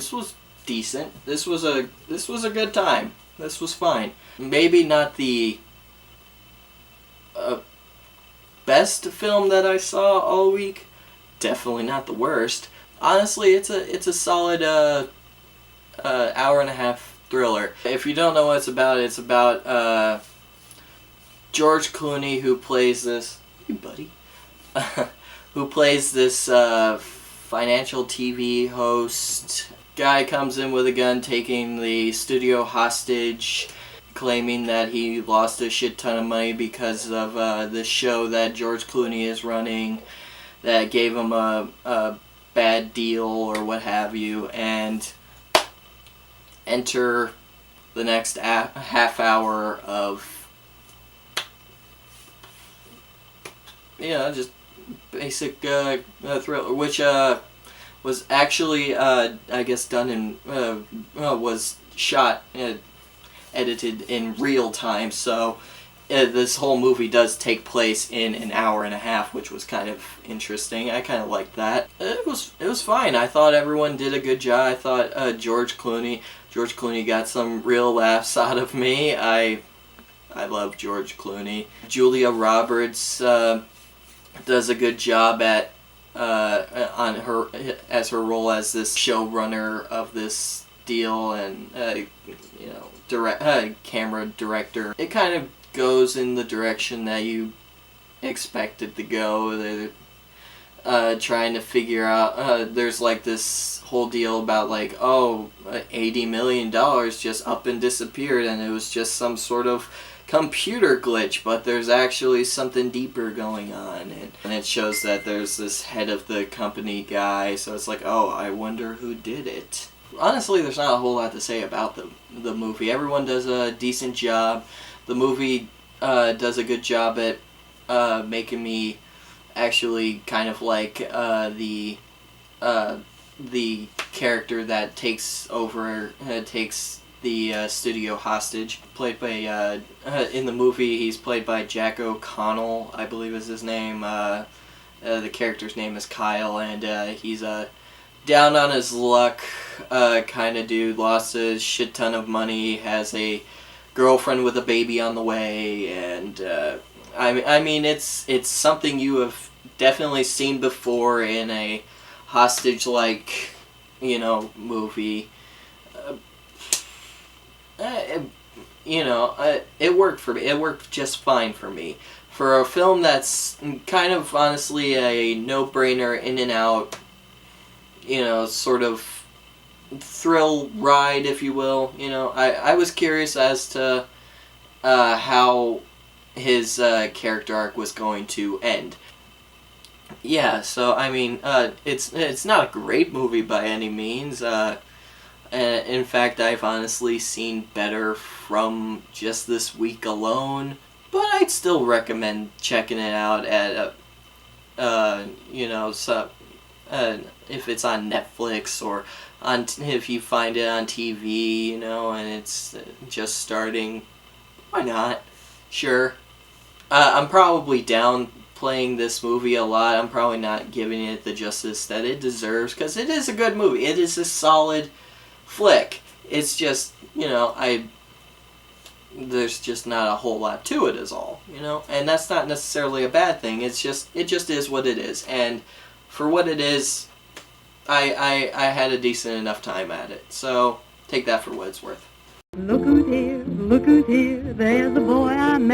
this was decent. This was a good time. This was fine. Maybe not the best film that I saw all week. Definitely not the worst. Honestly, it's a solid hour and a half thriller. If you don't know what it's about George Clooney, who plays this, hey buddy, who plays this financial TV host. Guy comes in with a gun, taking the studio hostage, claiming that he lost a shit ton of money because of the show that George Clooney is running that gave him a bad deal or what have you, and enter the next half hour of just basic thriller, which was actually I guess done in was shot edited in real time, so this whole movie does take place in an hour and a half, which was kind of interesting. I kind of liked that. It was fine. I thought everyone did a good job. I thought George Clooney got some real laughs out of me. I love George Clooney. Julia Roberts does a good job at on her as her role as this showrunner of this deal, and camera director. It kind of goes in the direction that you expect it to go. They're trying to figure out, there's like this whole deal about like, $80 million just up and disappeared, and it was just some sort of computer glitch, but there's actually something deeper going on, and it shows that there's this head of the company guy, so it's like, I wonder who did it. Honestly, there's not a whole lot to say about the movie. Everyone does a decent job. The movie does a good job at making me actually kind of like the character that takes the studio hostage, played by in the movie he's played by Jack O'Connell, I believe is his name. The character's name is Kyle, and he's a down on his luck kind of dude. Lost a shit ton of money, has a girlfriend with a baby on the way, and I mean it's something you have definitely seen before in a hostage like movie. It worked for me. It worked just fine for me. For a film that's kind of honestly a no-brainer, in and out, sort of thrill ride, if you will. I was curious as to how his character arc was going to end. Yeah, so I mean, it's not a great movie by any means. In fact, I've honestly seen better from just this week alone, but I'd still recommend checking it out at if it's on Netflix or if you find it on TV, and it's just starting. Why not? Sure. I'm probably downplaying this movie a lot. I'm probably not giving it the justice that it deserves, because it is a good movie. It is a solid flick. It's just, there's just not a whole lot to it is all, and that's not necessarily a bad thing. It just is what it is, and for what it is, I had a decent enough time at it, so take that for what it's worth. Look who's here, there's the boy I met.